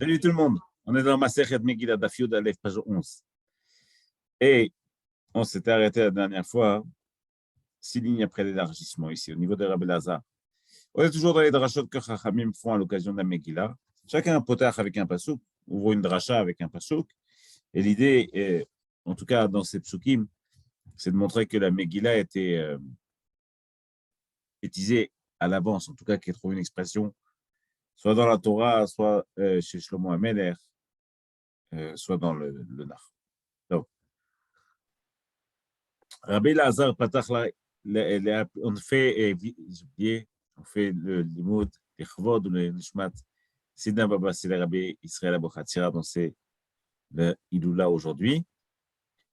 Salut tout le monde, on est dans Masechet Megillah Daf Yud Aleph, page 11. Et on s'était arrêté la dernière fois, 6 lignes après l'élargissement ici, au niveau de Rabbi Lazar. On est toujours dans les drachot que Chachamim font à l'occasion de la Megillah. Chacun un potach avec un pasouk, ouvre une dracha avec un pasouk. Et l'idée, est, en tout cas dans ces psukim, c'est de montrer que la Megillah était bêtisée à l'avance, en tout cas qu'elle trouve une expression, soit dans la Torah, soit chez Shlomo HaMelech, soit dans le Nar. Donc, Rabbi Lazar Patach, on fait, on fait le limoud, les chvod, le nishmat, Sidna Baba, c'est le Rabbi Israël Abou Hatzira, dont c'est le Iloula aujourd'hui.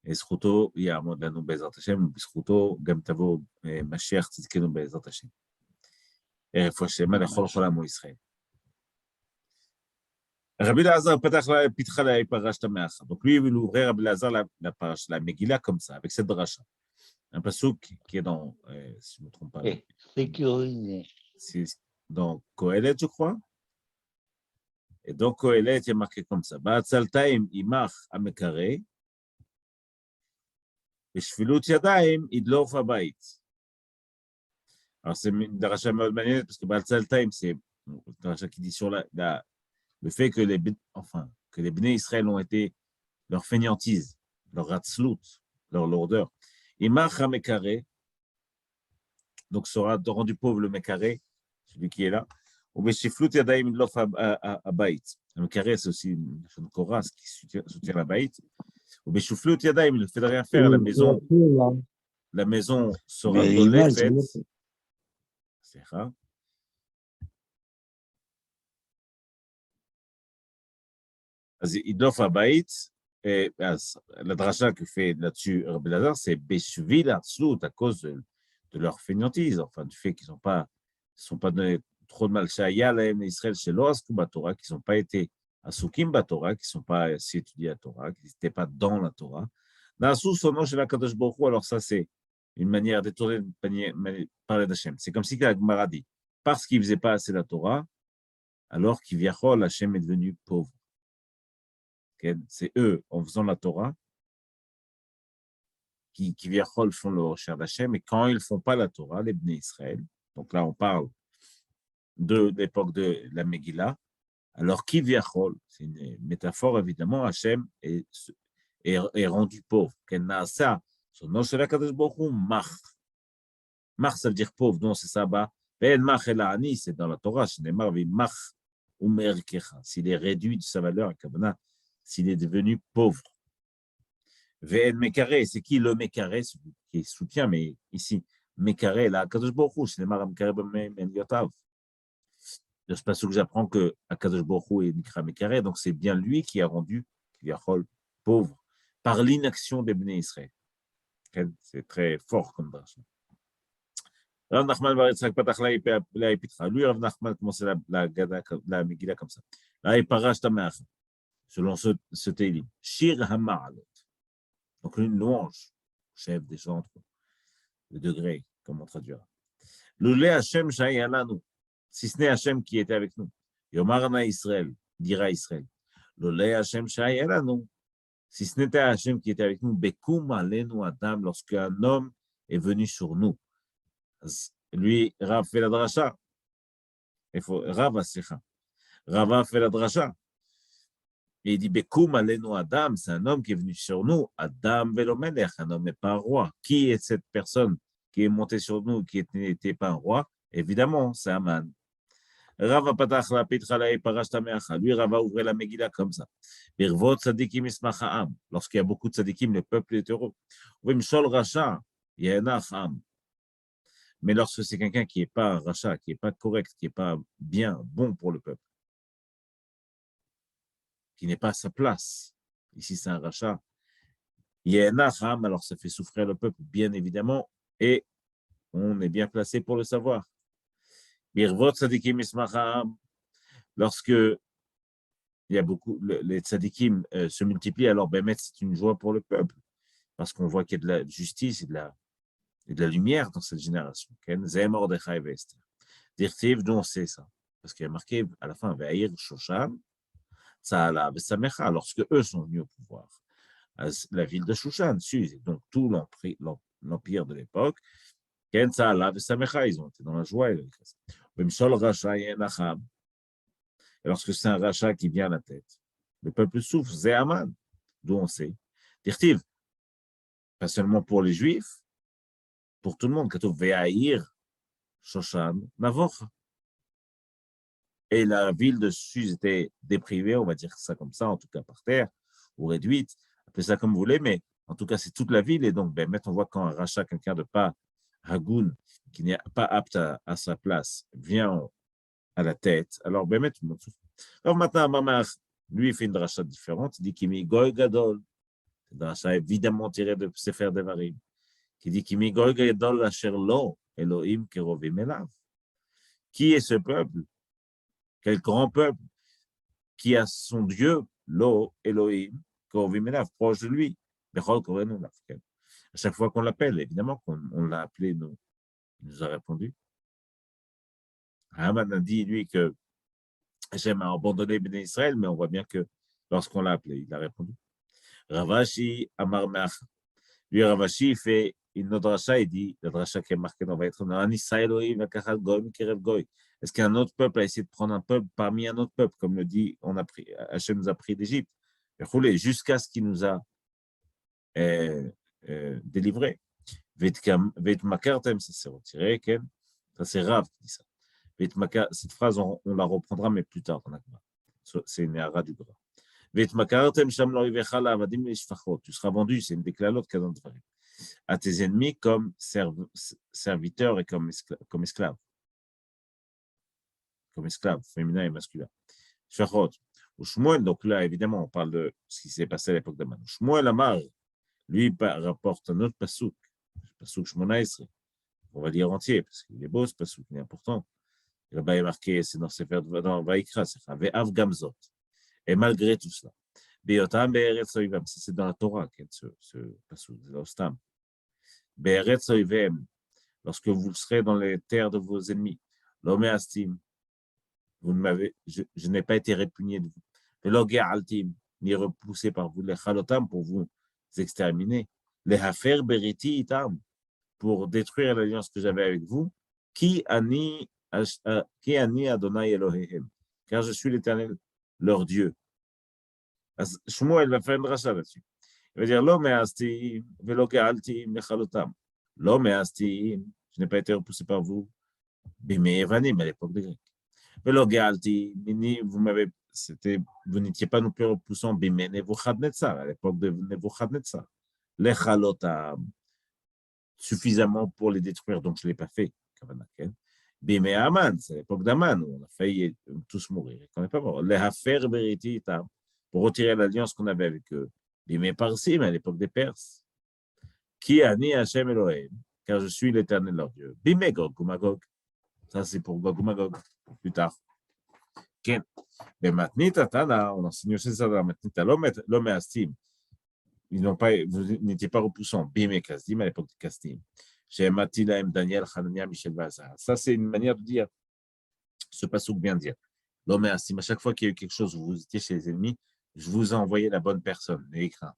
Et Sruto, il y a un mot de la nous Bezat Hashem, Sruto, Gamtavo, Mashiach, Tzidkenu Bezat Hashem. Et Fouachem, le Chol Cholam Israël. Rabbi Lazar Patach, Pitra, la Parash Tameach. Donc lui, il veut ouvrir Rabbi Lazar la Parash, la Megillah comme ça, avec cette dracha. Un pasouk qui est dans, si je ne me trompe pas, c'est dans Kohelet, je crois. Et dans Kohelet, il y a marqué comme ça. Ba'atzaltaim imach amekare, et shvilut yadaim idlof habayit. Alors, c'est une daracha מאוד מעניינת, parce que Ba'atzaltaim, c'est une daracha qui dit sur le fait que que les Bnei Israël ont été leur fainéantise, leur ratzlut, leur lourdeur. Imach amekare, donc sera rendu pauvre le Mekaré, celui qui est là. Ou Beshiflut Yadaim Lof Abayit. Le Mekaré, c'est aussi une Koras qui soutient la Baït. Ou Beshiflut Yadaim, il ne fait de rien faire, la maison sera dolefet. C'est rare. Idlof Abayit, et la dracha que fait là-dessus Rabbi Lazar, c'est Beshvil Atzlut, à cause de leur fainéantise, enfin, du fait qu'ils ne sont pas donnés trop de mal. Sha'ayalem Israël chez l'Oaskou Torah, qui n'ont pas été asukim Torah, qui ne sont pas assez étudiés à Torah, qui n'étaient pas dans la Torah. Nasu son chez la Kadosh Baruch Hu, alors ça, c'est une manière détournée de parler d'Hachem. C'est comme si la Gemara dit, parce qu'ils ne faisaient pas assez la Torah, alors qu'Ivyachol, Hachem est devenu pauvre. C'est eux, en faisant la Torah, qui font le recherche d'Hachem, et quand ils ne font pas la Torah, les Bnei Israël, donc là on parle de l'époque de la Megillah, alors qui viachol, c'est une métaphore évidemment, Hachem est rendu pauvre. Kenasa, son nom c'est la Kadosh Baruch Hu, Mach. Mach ça veut dire pauvre, non c'est ça, Ben Mach el Ani, c'est dans la Torah, c'est Neymar, Mach ou Merkecha, s'il est réduit de sa valeur, s'il est devenu pauvre. Ve'en Mekaré, c'est qui le Mekaré, celui qui soutient, mais ici, Mekaré, la Kadosh Baruch Hu, c'est Neymar Mekaré ben Yotav. De ce passage que j'apprends que Akadosh Baruch Hu est Nikra Mekaré, donc c'est bien lui qui a rendu Yachol pauvre par l'inaction des Bnei Israël. C'est très fort comme drasha. Rav Nachman bar Yitzhak patach la épitra. Lui, Rav Nachman commençait la Megillah comme ça. La éparash tameach, selon ce télim. Shir hama'alot. Donc une louange, chef des chantres, le degré, comment traduire. L'oulé Hashem shayalanu. Si ce n'est Hachem qui était avec nous. Yomarna Israël, dira Israël. L'olé Hachem shayalanu. Si ce n'était Hachem qui était avec nous, Bekum alenu Adam, lorsqu'un homme est venu sur nous. Lui, Rav fait la dracha. Rav fait la dracha. Et il dit Bekum alenu Adam, c'est un homme qui est venu sur nous. Adam velomelech, un homme n'est pas un roi. Qui est cette personne qui est montée sur nous, qui n'était pas un roi? Évidemment, c'est Aman. Rava patach la pitra la parash tameacha. Lui, Rava ouvrait la Megillah comme ça. Birvot tzadikim ismach ha'am. Lorsqu'il y a beaucoup de tzadikim, le peuple est heureux. Vimshol racha, yenach ha'am. Mais lorsque c'est quelqu'un qui n'est pas un racha, qui n'est pas correct, qui n'est pas bien, bon pour le peuple, qui n'est pas à sa place, ici c'est un racha, yenach ha'am, alors ça fait souffrir le peuple, bien évidemment, et on est bien placé pour le savoir. Birvot tzadikim ismach ha'am. Lorsque il y a beaucoup, les tzadikim se multiplient, alors ben, c'est une joie pour le peuple, parce qu'on voit qu'il y a de la justice et de la lumière dans cette génération. Zeh Mordechai ve'Esther. Dirtiv, nous on sait ça, parce qu'il y a marqué à la fin, Ve'ayir Shoshan, Tsa'ala Vesamecha, lorsque eux sont venus au pouvoir. La ville de Shushan, Suse, et donc tout l'empire de l'époque, Ken Tsa'ala Vesamecha, ils ont été dans la joie et l'allégresse. Bimshol Racha Yenacham, et lorsque c'est un rachat qui vient à la tête, le peuple souffre, c'est Aman, d'où on sait. Dirtiv, pas seulement pour les Juifs, pour tout le monde, Katouf Ve'ahir, Shoshan, Navocha. Et la ville de Suse était déprivée, on va dire ça comme ça, en tout cas par terre, ou réduite, appelez ça comme vous voulez, mais en tout cas, c'est toute la ville. Et donc, ben, on voit quand un rachat, quelqu'un de pas Hagoun, qui n'est pas apte à sa place, vient à la tête, alors, ben, tout le monde souffre. Alors maintenant, Mamar, lui, il fait une rachat différente. Il dit Kimi Goy Gadol. C'est une rachat évidemment tiré de Sefer Devarim. Qui dit Kimi Goy Gadol Asher Lo Elohim Kerovim Elav. Qui est ce peuple? Quel grand peuple qui a son Dieu, Lo Elohim Kerovim Elav, proche de lui. Bechol Korenu Elav. À chaque fois qu'on l'appelle, évidemment qu'on l'a appelé, nous, il nous a répondu. Haman a dit, lui, que Hachem a abandonné Béné Israël, mais on voit bien que lorsqu'on l'a appelé, il a répondu. Ravashi Amar Meach. Lui, Ravashi, il fait une autre dracha, il dit, la dracha qui est marquée dans Vaïtron, An Israël Oïm Akachal Goy Kerev Goy. Est-ce qu'un autre peuple a essayé de prendre un peuple parmi un autre peuple, comme le dit, Hachem nous a pris d'Égypte, jusqu'à ce qu'il nous a délivrés. Veit Makartem, ça s'est retiré, ça c'est Rav qui dit ça. Cette phrase, on la reprendra, mais plus tard. C'est une hara du Gra. Tu seras vendu, c'est une déclaration de Dvarim, à tes ennemis comme serviteurs et comme esclaves. Comme esclaves, féminin et masculin. Shachot. Shmuel, donc là, évidemment, on parle de ce qui s'est passé à l'époque d'Aman. Shmuel Amar, lui, rapporte un autre pasouk, pasouk Shmona Esre. On va lire entier, parce qu'il est beau, ce pasouk, il est important. Là-bas, il est marqué, c'est dans Sefer dans Vaïkra, c'est Ve'av Gamzot. Et malgré tout cela, Be'otam Be'eretz Oivem, c'est dans la Torah, ce passage, c'est dans Stam. Be'eretz Oivem, lorsque vous serez dans les terres de vos ennemis, l'homme astim, je n'ai pas été répugné de vous. Ve'lo altim, ni repoussé par vous, les chalotam, pour vous exterminer, les hafer beriti itam, pour détruire l'alliance que j'avais avec vous, qui ani Adonai Elohehem, car je suis l'Éternel, leur Dieu. Shmuel va faire une dracha là-dessus. Il va dire, Lo me'astim, velo ge'altim, mechalotam. Lo me'astim, je n'ai pas été repoussé par vous, bimé evanim, à l'époque des Grecs. Velo ge'altim, vous n'étiez pas non plus repoussant, bimé Nebuchadnezzar, à l'époque de Nebuchadnezzar. Lechalotam, suffisamment pour les détruire, donc je ne l'ai pas fait. Bimé Aman, c'est l'époque d'Aman, où on a failli tous mourir. On n'est pas mort. Les hafer beriti pour retirer l'alliance qu'on avait avec eux. Bimé Parsim, à l'époque des Perses. Qui ani Hashem Elohim, car je suis l'Éternel leur Dieu. Bimé Gog ou Magog. Ça, c'est pour Gog ou Magog, plus tard. Ken. Mais maintenant, Tatana, on enseigne aussi ça dans Matnita, l'homme astim. Vous n'étiez pas repoussant. Bimé Kasdim, à l'époque de Kasdim. Chez Matila M. Daniel, Hanania, Michel Bazar. Ça, c'est une manière de dire, ce passouk vient de dire. L'homme est assis. À chaque fois qu'il y a eu quelque chose où vous étiez chez les ennemis, je vous ai envoyé la bonne personne, n'ayez crainte.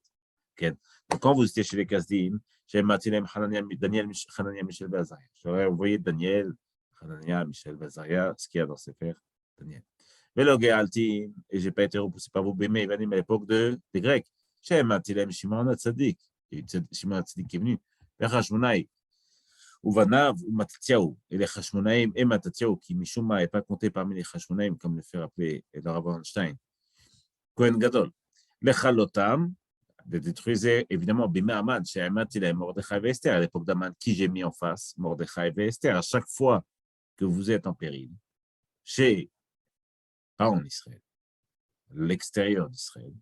Okay. Donc, quand vous étiez chez les Kasdim, chez Matila, Daniel, Hanania, Michel Bazar. J'aurais envoyé Daniel, Hanania, Michel Bazar, ce qu'il y a dans ces fers, Daniel. Veloge Altim, et je n'ai pas été repoussé par vous, Bémé, à l'époque des Grecs. Chez Matila, Shimon Tzadik. Et Shimon Tzadik qui est venu. Hashmonaï. Uvanav ou Matatiaou, et les Hashmonaïm et Matatiaou, qui Mishuma n'est pas compté parmi les Hashmonaïm, comme le fait rappeler le Rav Einstein. Kohen Gadol. Les Chalotam, de détruire évidemment Bimé Amad, chez Amad, il a Mordechai et Esther, à l'époque d'Amad, qui j'ai mis en face, Mordechai et Esther, à chaque fois que vous êtes en péril, pas en Israël, l'extérieur d'Israël,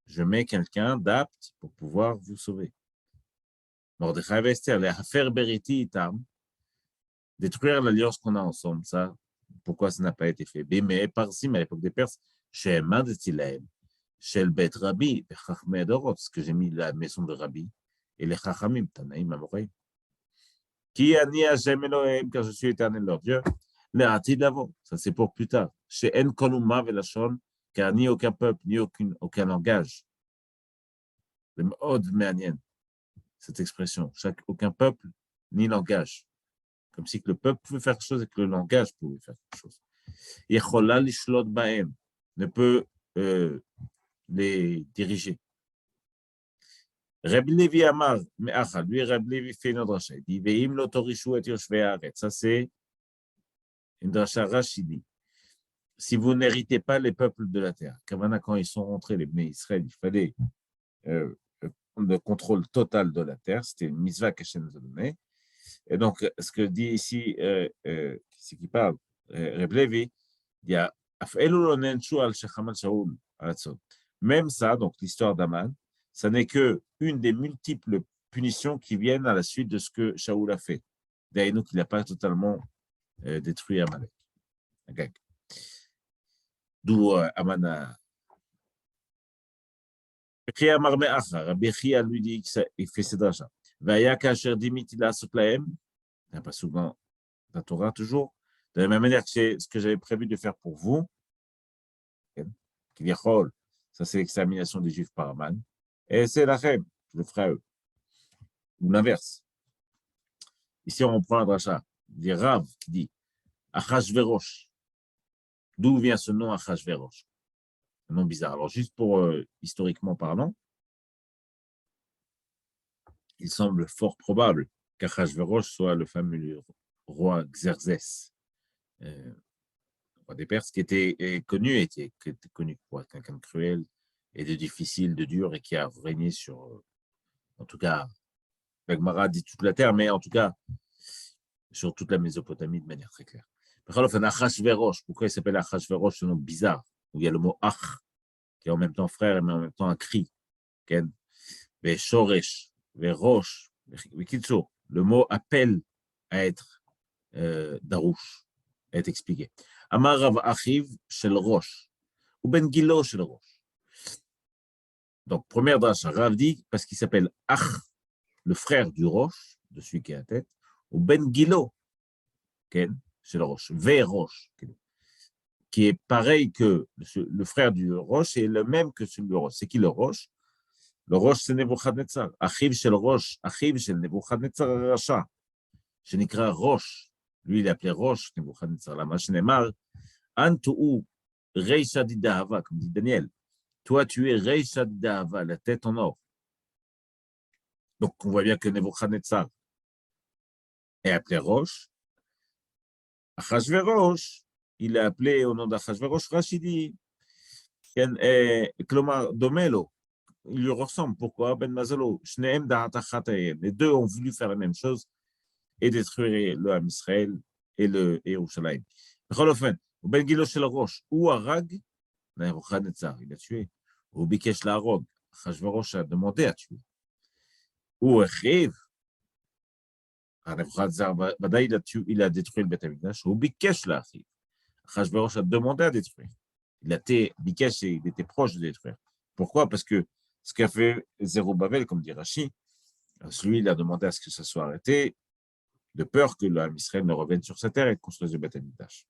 je mets quelqu'un d'apte pour pouvoir vous sauver. Mordechai et Esther, les Hafer Beriti Itam, détruire l'alliance qu'on a ensemble, ça, pourquoi ça n'a pas été fait? Mais Parsim, à l'époque des Perses, chez Madetilaem, chez le Bet Rabbi, Chachmei Dorot, ce que j'ai mis la maison de Rabbi, et les Chachamim, Tanaïm, Amorei. Qui a ni Hashem Elohim, car je suis éternel leur Dieu, les Atid d'avant, ça c'est pour plus tard. Chez En Koluma Velachon, car ni aucun peuple, ni aucun langage, le Od Me'anien, cette expression, aucun peuple, ni langage, comme si que le peuple pouvait faire quelque chose et que le langage pouvait faire quelque chose. Yechola lishlot ba'em, ne peut les diriger. Reb Levi Amar, lui, Reb Levi fait une dracha. Il dit, Ve'im lo torishu et yoshvei haaretz. Ça, c'est une dracha rachidi. Si vous n'héritez pas les peuples de la terre, quand ils sont rentrés, les Bnei Israël, il fallait prendre le contrôle total de la terre. C'était une mitzvah qu'Hachem nous a donnée. Et donc, ce que dit ici, c'est qui parle, Reb Levi, il y a même ça, donc l'histoire d'Aman, ça n'est que une des multiples punitions qui viennent à la suite de ce que Shaoul a fait. D'ailleurs, qu'il n'a pas totalement détruit Amalek. Okay. D'où Aman a. Rabbi Chia lui dit qu'il fait ses drachas. Vaya kasher dimitila soklaem, pas souvent la Torah toujours, de la même manière que c'est ce que j'avais prévu de faire pour vous, Kiviachol, ça c'est l'extermination des Juifs par Aman, et c'est la Chem, je le ferai à eux. Ou l'inverse. Ici, on prend un dracha, des Rav qui dit Achashverosh. D'où vient ce nom Achashverosh? Un nom bizarre. Alors, juste pour historiquement parlant, il semble fort probable qu'Achashverosh soit le fameux roi Xerxès, roi des Perses, qui était connu pour être quelqu'un de cruel et de difficile, de dur, et qui a régné sur, en tout cas, Gemara dit toute la terre, mais en tout cas, sur toute la Mésopotamie de manière très claire. Pourquoi il s'appelle Achashverosh, ce nom bizarre, où il y a le mot Ach, qui est en même temps frère, mais en même temps un cri. Et Shoresh, et Rosh, le mot appelle à être darouche, à être expliqué. Amar Rav Achiv shel Rosh, ou Ben Gilo shel Rosh. Donc, première dracha, Rav dit, parce qu'il s'appelle Ach, le frère du Rosh, de celui qui est à la tête, ou Ben Gilo, c'est le Rosh, V Rosh, qui est pareil que le frère du Rosh et le même que celui du Rosh. C'est qui le Rosh? Le Rosh, c'est Nebuchadnezzar. Achiv shel Rosh, Achiv shel Nebuchadnezzar Racha. Shenikra Rosh. Lui, il est appelé Rosh, Nebuchadnezzar. La Mashenemar, Antu'u Reisha Didahava, comme dit Daniel. Toi, tu es Reisha Didahava, la tête en or. Donc, on voit bien que Nebuchadnezzar est appelé Rosh. Achashverosh, il est appelé au nom d'Achashverosh Rachidi. Klomar Domelo, il lui ressemble. Pourquoi? Ben Mazalo, Shneem Da'atachatayem. Les deux ont voulu faire la même chose et détruire le Ham Israël et le Yerushalayim. Becholofen, Ben Gilo Shel Rosh, ou Arag, Nebuchadnezzar, il a tué. Ou Bikesh La'arog, Achashverosh a demandé à tuer. Ou Echiv, Nebuchadnezzar, il a détruit le Beth Amikdash. Ou Bikesh La'achiv. Achashverosh a demandé à détruire. Il était proche de détruire. Pourquoi? Parce que ce qu'a fait Zerubbabel, comme dit Rashi, celui, il a demandé à ce que ça soit arrêté, de peur que l'Am Israël ne revienne sur sa terre et construise le Beth Amikdash.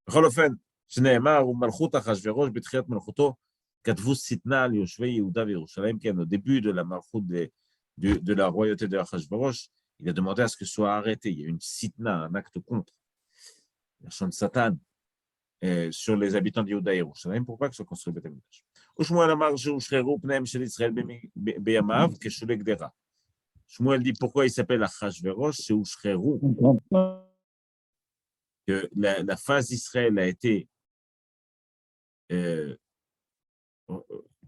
Becholofen, Shneemar ou Malchut Achashverosh, Betriat Malchuto, Katvu Sitna al Yoshvei Yehuda Yerushalayim, qui est au début de la Malchut de la royauté de Achashverosh, il a demandé à ce que ce soit arrêté. Il y a une Sitna, un acte contre. La chante de Satan. Sur les habitants de Yehuda et Yerushalayim, pour pas que soit construit le Beth Amikdash. Shmuel Amar Shreru Pneim Shel Israël Beyamav Keshule Gdera. Shmuel dit pourquoi il s'appelle Achashverosh, c'est Ushreru. Que la face d'Israël a été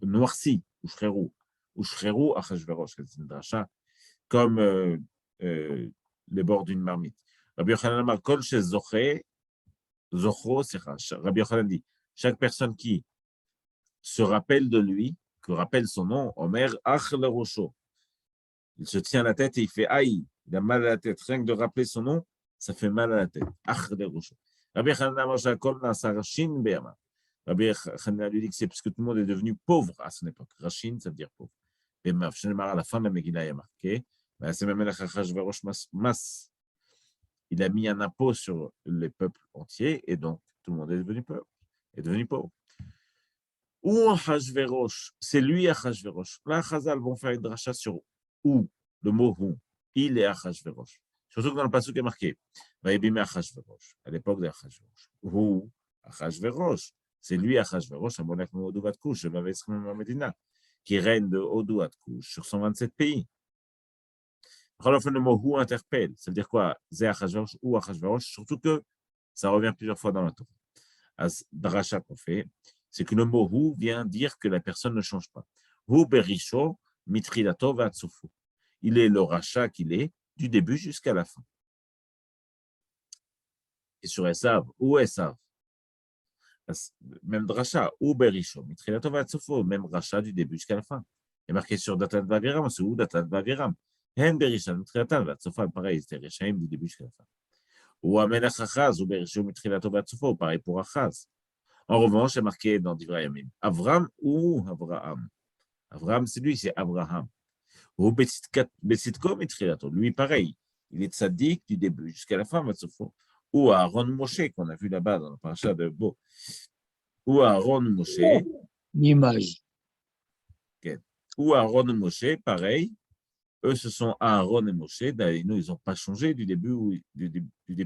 noircie, Ushreru Achashverosh, c'est une dracha, comme les bords d'une marmite. Rabbi Yochanan Amar Kol Shezoché Zochro, Rabbi Yochanan dit, chaque personne qui se rappelle de lui, que rappelle son nom, Omer Ach le Rocho. Il se tient la tête et il fait aïe, il a mal à la tête. Rien que de rappeler son nom, ça fait mal à la tête. Ach le Rocho. Rabbi Chanan lui dit que c'est parce que tout le monde est devenu pauvre à son époque. Rachin, ça veut dire pauvre. Et à la fin de la Megillah, il y a marqué, c'est même Mas. Il a mis un impôt sur les peuples entiers et donc tout le monde est devenu pauvre. Ou Achashverosh, c'est lui Achashverosh. Là, Chazal vont faire une dracha sur ou, le mot ou. Il est Achashverosh. Surtout que dans le passage qui est marqué, Vaïbime Achashverosh, à l'époque d'Achashverosh. Ou Achashverosh, c'est lui Achashverosh, à Molech Odou Batkouch, le Mavesrim Medina, qui règne de Odou Batkouch sur 127 pays. Le mot ou interpelle, ça veut dire quoi? Zé Achashverosh ou Achashverosh, surtout que ça revient plusieurs fois dans la Torah. Dracha qu'on fait, c'est que le mot hu vient dire que la personne ne change pas. Hu berisho mitrilato vatsufu. Il est le rachat qu'il est du début jusqu'à la fin. Et sur Esav, ou Esav, même dracha, hu berisho mitrilato vatsufu, même rachat du début jusqu'à la fin. Et marqué sur Datan Vaviram, c'est où Datan Vaviram. Hen berisha mitrilato vatsufu, pareil, c'était Rechaim du début jusqu'à la fin. Ou Amelach Achaz, ou berisho mitrilato vatsufu, pareil pour Achaz. En revanche, c'est marqué dans Divrei Yamim. Avram ou Abraham. Abraham, c'est lui, c'est Abraham. Ou Betsitko Mitrilato. Lui, pareil. Il est tzaddik du début jusqu'à la fin, Matsofo. Ou Aaron Moshe, qu'on a vu là-bas dans le parasha de Bo. Ou Aaron Moshe. L'image. Okay. Ou Aaron Moshe, pareil. Eux, ce sont Aaron et Moshe. Nous, ils n'ont pas changé du début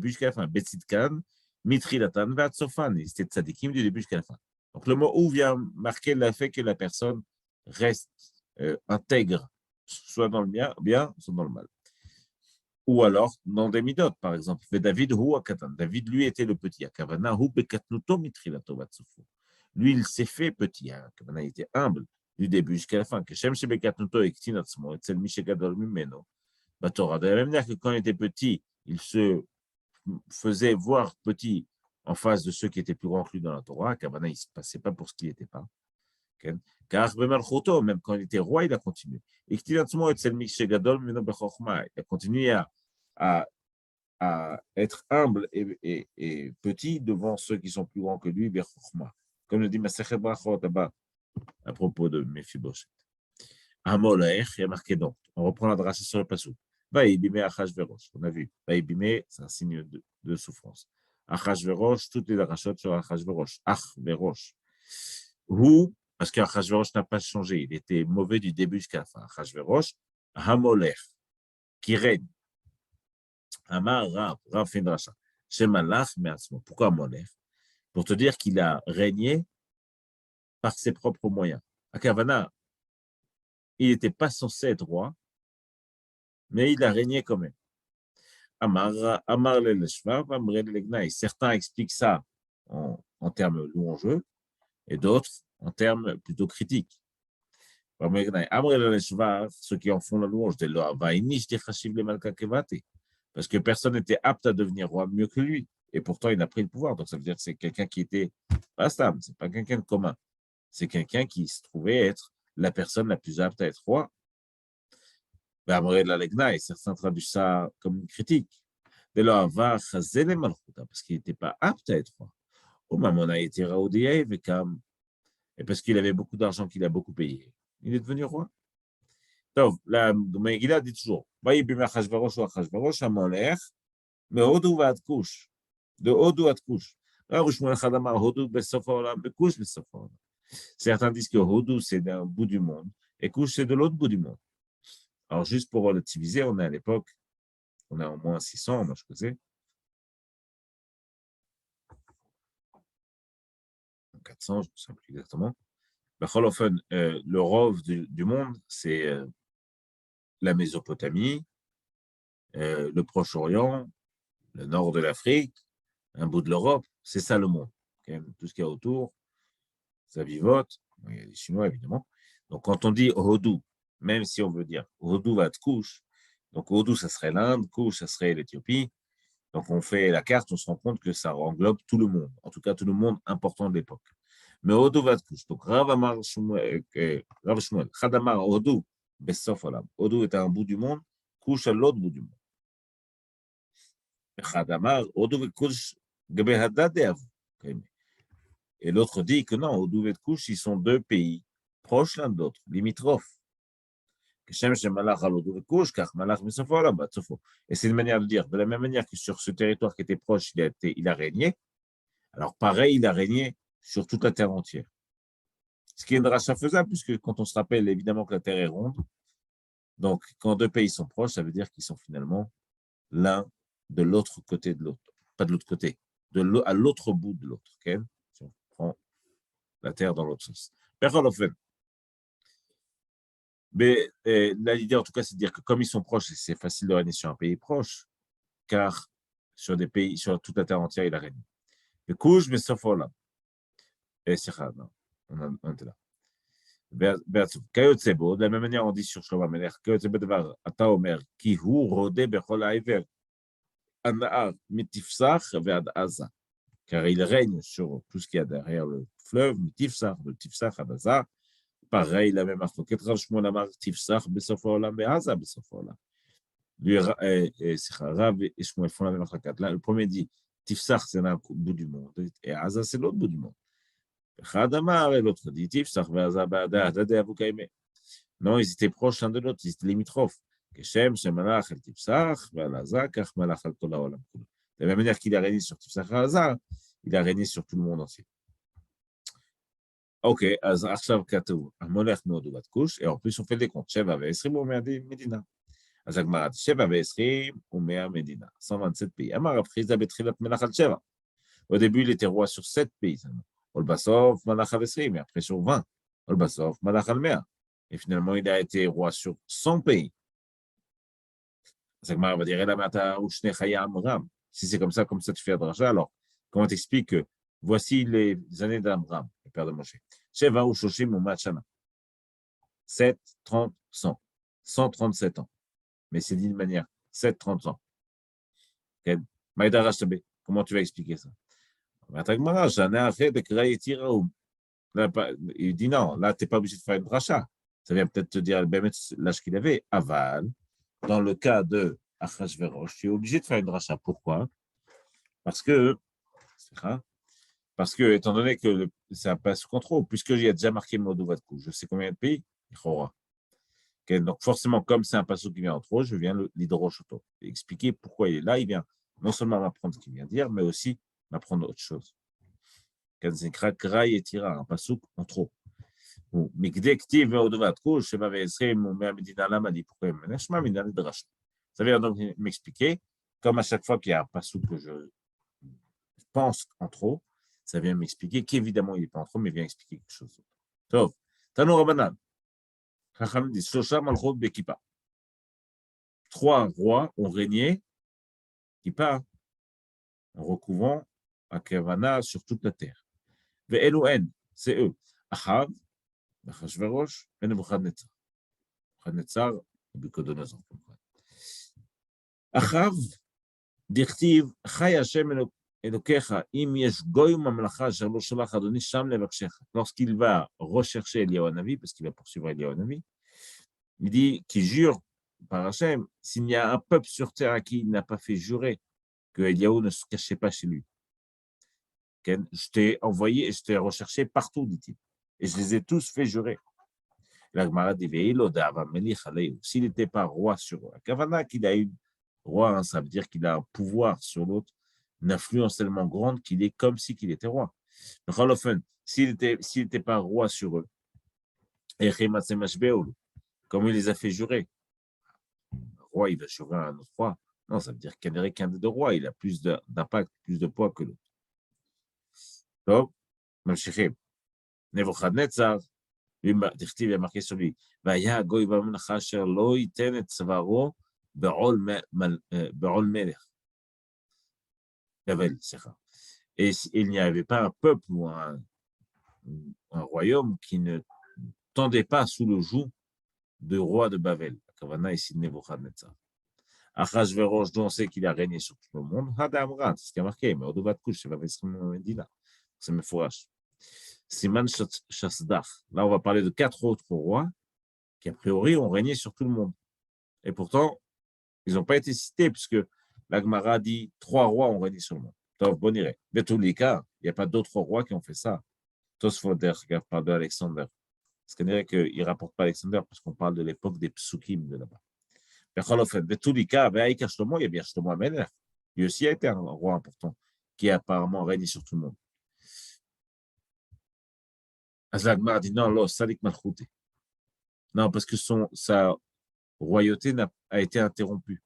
jusqu'à la fin. Betsitkan, Mitrilatan, Vatsofan. Ils étaient tzaddikim du début jusqu'à la fin. Donc, le mot ou vient marquer le fait que la personne reste intègre, soit dans le bien, soit dans le mal. Ou alors, dans des midot, par exemple. David ou Akatan. David, lui, était le petit. Akavana, ou Bekatnuto, Mitrilato, Vatsofo. Lui, il s'est fait petit. Akavana, il était humble du début jusqu'à la fin. Que Shem Shebekatnuto et Ktinatsmo, et Tsel Mishegadol Mimeno. Torah. De la même manière que quand il était petit, il se faisait voir petit en face de ceux qui étaient plus grands que lui dans la Torah. Kavana, il ne se passait pas pour ce qu'il n'était pas. Car même quand il était roi, il a continué. Et il a continué à être humble et petit devant ceux qui sont plus grands que lui, comme le dit Masechet Brachot là-bas à propos de Mephibosheth. Hamolech, il y a marqué donc. On reprend la drache sur le passou. Vaïbime Achashverosh. On a vu. Vaïbime, c'est un signe de souffrance. Achashverosh, toutes les drachot sur Achashverosh. Achverosh. Ou, parce qu'Achashverosh n'a pas changé. Il était mauvais du début jusqu'à la fin. Achashverosh, Hamolech, qui règne. Amar Rav fait une dracha. Shemalach Meatzmo. Pourquoi Hamolech? Pour te dire qu'il a régné par ses propres moyens. Akavana, il n'était pas censé être roi, mais il a régné quand même. Amar le Shvav, Amre le Gnaï. Certains expliquent ça en termes louangeux et d'autres en termes plutôt critiques. Amre le Shvav, ceux qui en font la louange, de l'Avainish de Chashiv le Malka Kevate, parce que personne n'était apte à devenir roi mieux que lui, et pourtant il a pris le pouvoir. Donc ça veut dire que c'est quelqu'un qui était pas stable, c'est pas quelqu'un de commun, c'est quelqu'un qui se trouvait être la personne la plus apte à être roi. Amre le Gnaï, certains traduisent ça comme une critique. De là, parce qu'il n'était pas apte à être roi. Au moment où il a été raoudé, et parce qu'il avait beaucoup d'argent qu'il a beaucoup payé, il est devenu roi. Donc, la Megillah dit toujours, voyez, Bimachashverosh ou Achashverosh, Amoler, mais Hodou va te couche. De Hodou à te couche. Certains disent que Hodou, c'est d'un bout du monde, et couche, c'est de l'autre bout du monde. Alors, juste pour relativiser, on est à l'époque, on a au moins 600, moi je faisais. 400, je ne sais plus exactement. Le rove du monde, c'est la Mésopotamie, le Proche-Orient, le nord de l'Afrique, un bout de l'Europe. C'est ça le monde. Tout ce qu'il y a autour, ça vivote. Il y a les Chinois, évidemment. Donc, quand on dit Hodou, même si on veut dire Hodou va te couche, donc Hodou, ça serait l'Inde, couche, ça serait l'Éthiopie. Donc, on fait la carte, on se rend compte que ça englobe tout le monde, en tout cas tout le monde important de l'époque. Mais Hodou va te couche. Donc, Rav Shmuel, Chadamar Hodou, Bessof Olam. Hodou est à un bout du monde, couche à l'autre bout du monde. Chadamar, Hodou va couche, et l'autre dit que non, Hodou et couche, ils sont deux pays proches l'un de l'autre, limitrophes. Et c'est une manière de dire, de la même manière que sur ce territoire qui était proche, il a régné, alors pareil, il a régné sur toute la terre entière. Ce qui est une dracha faisable, puisque quand on se rappelle évidemment que la Terre est ronde, donc quand deux pays sont proches, ça veut dire qu'ils sont finalement l'un de l'autre côté de l'autre. Pas de l'autre côté, à l'autre bout de l'autre. Okay? Si on prend la Terre dans l'autre sens. Mais l'idée, en tout cas, c'est de dire que comme ils sont proches, c'est facile de régner sur un pays proche, car sur des pays, sur toute la Terre entière, il a régné. Le couche, mais sauf là. Et c'est non, on était là. De la même manière, on dit sur Shlomo Melech, Kayotzebo Devar, Ata Omer, Ki hu rodé bechol ha'ever, Ana'ar mitifsach ve'ad Aza. Car il règne sur tout ce qu'il y a derrière le fleuve, mitifsach, de tifsach ad Aza. Pareil, la même marque. Rav Shmuel Amar, tifsach besof ha'olam ve'aza besof ha'olam. Lui, Rav et Shmuel font la même marque. Le premier dit, tifsach, c'est l'un bout du monde, et Aza, c'est l'autre bout du monde. Et l'autre dit, tifsach ve'aza ba'ada, adade avukaime. Non, ils étaient proches l'un de l'autre, ils étaient limitrophes. Keshem, Shemalach, El Tifsach, Valaza, Kach Malach, El Tola Olam. De la même manière qu'il a régné sur Tifsach Valaza, il a régné sur tout le monde entier. Ok, אז עכשיו כתוב, המולך מאוד ובת כוש, et en plus on fait des comptes, 7 ו-20 ומאה מדינה. אז הגמרא, 7 ו-20 ומאה מדינה, 127 pays. אמר רב חיסדא בתחילת מלך על 7. Au début, il était roi sur 7 pays. ולבסוף מלך על 20, et après sur 20. ולבסוף מלך על 100. Et finalement, il a été roi sur 100 pays. Ça va dire, si c'est comme ça tu fais Adracha, alors comment t'expliques que voici les années d'Amram, le père de Moshe. Sheva ou Shoshim ou Machana. 7, 30, 100. 137 ans. Mais c'est dit de manière 7, 30 ans. Comment tu vas expliquer ça? Il dit non, là, tu n'es pas obligé de faire une dracha. Ça vient peut-être te dire l'âge qu'il avait. Aval, dans le cas de Achashverosh, tu es obligé de faire une dracha. Pourquoi? Parce que, étant donné que c'est un passe contrôle, puisqu'il y a déjà marqué Modovatkou, je sais combien de pays, okay, donc forcément, comme c'est un passo qui vient en trop, je viens l'hydrochoto. Expliquer pourquoi il est là, il vient non seulement m'apprendre ce qu'il vient dire, mais aussi m'apprendre autre chose. C'est Krak et Tira, un passo en trop. Mais dès que tu es au devant de couche, je vais essayer de me ça vient donc m'expliquer, comme à chaque fois qu'il y a un passou que je pense en trop, ça vient m'expliquer qu'évidemment il n'est pas en trop, mais vient expliquer quelque chose d'autre. Tano Rabanan, Chacham dit Shosha Malchot Bekipa. 3 rois ont régné, Kipa, en recouvrant à Kavana sur toute la terre. Ve'elohen, c'est eux. Achav, Achashverosh, et Nebuchadnezzar. Nebuchadnezzar, Nabucodonosor. Achav, דכתיב, חי השם אלוקיך, אם יש גוי וממלכה אשר לא שלח אדוני שם לבקשך. Lorsqu'il va rechercher Eliyahu Hanavi, parce qu'il va poursuivre Eliyahu Hanavi, il dit qu'il jure par Hachem, s'il y a un peuple sur terre à qui il n'a pas fait jurer que Eliyahu ne se cachait pas chez lui. Je t'ai envoyé et je t'ai recherché partout, dit-il. Et je les ai tous fait jurer. La Gemara dit, s'il n'était pas roi sur eux, Kavana qu'il a eu roi, hein, ça veut dire qu'il a un pouvoir sur l'autre, une influence tellement grande qu'il est comme si qu'il était roi. S'il n'était pas roi sur eux, comme il les a fait jurer, le roi, il va jurer à un autre roi. Non, ça veut dire qu'un des deux rois, il a plus d'impact, plus de poids que l'autre. Donc, Nebuchadnezzar, il a marqué sur lui, Vaya goy b'amnacha asher lo yiten et tzvaro be'ol melech. Et il n'y avait pas un peuple ou un royaume qui ne tendait pas sous le joug du roi de Babel. Kavana ici de Nebuchadnezzar. Achashverosh, dont on sait qu'il a régné sur tout le monde, Hadamran, c'est ce qui a marqué, mais au-delà de couche, c'est la Medina. C'est Mefourash. Siman Shasdach. Là, on va parler de 4 autres rois qui, a priori, ont régné sur tout le monde. Et pourtant, ils n'ont pas été cités, puisque la Gemara dit 3 rois ont régné sur le monde. Donc, bon irait. Mais tous les cas, il n'y a pas d'autres rois qui ont fait ça. Tosfot parle d'Alexander. Parce qu'on dirait qu'il ne rapporte pas Alexander, parce qu'on parle de l'époque des psukim de là-bas. Mais tous les cas, il y a bien Shlomo Amelech. Lui aussi a été un roi important, qui a apparemment régné sur tout le monde. אז l'Agmara dit non, לא, Sadik Malchouté. Non, parce que sa royauté a été interrompue.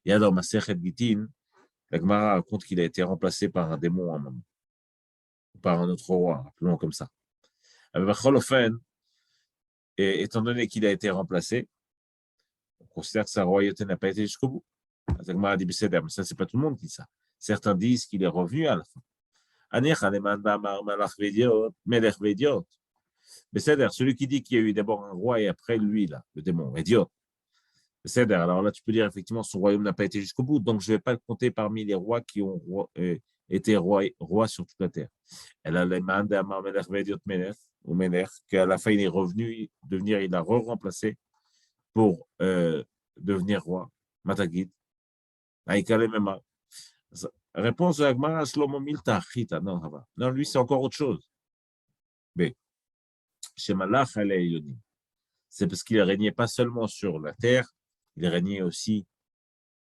Et alors, Masechet Gitin, l'Agmara raconte qu'il a été remplacé par un démon à un moment, par un autre roi, appelons comme ça. Et étant donné qu'il a été remplacé, on considère que sa royauté n'a pas été jusqu'au bout. L'Agmara dit, mais ça, c'est pas tout le monde qui dit ça. Certains disent qu'il est revenu à la fin. Mais c'est-à-dire, celui qui dit qu'il y a eu d'abord un roi et après lui, là, le démon, idiot. C'est-à-dire, alors là, tu peux dire effectivement, son royaume n'a pas été jusqu'au bout, donc je ne vais pas le compter parmi les rois qui ont été rois sur toute la terre. Elle a les mains d'Amar Melech Vediot Melech, ou Melech, qu'à la fin, il est revenu devenir, il a remplacé pour devenir roi. Matagid. Aïkale Mema. Réponse de Agmara, Shlomo Milta Achita. Non, lui, c'est encore autre chose. B. Shemalach Alayoni. C'est parce qu'il régnait pas seulement sur la terre, il régnait aussi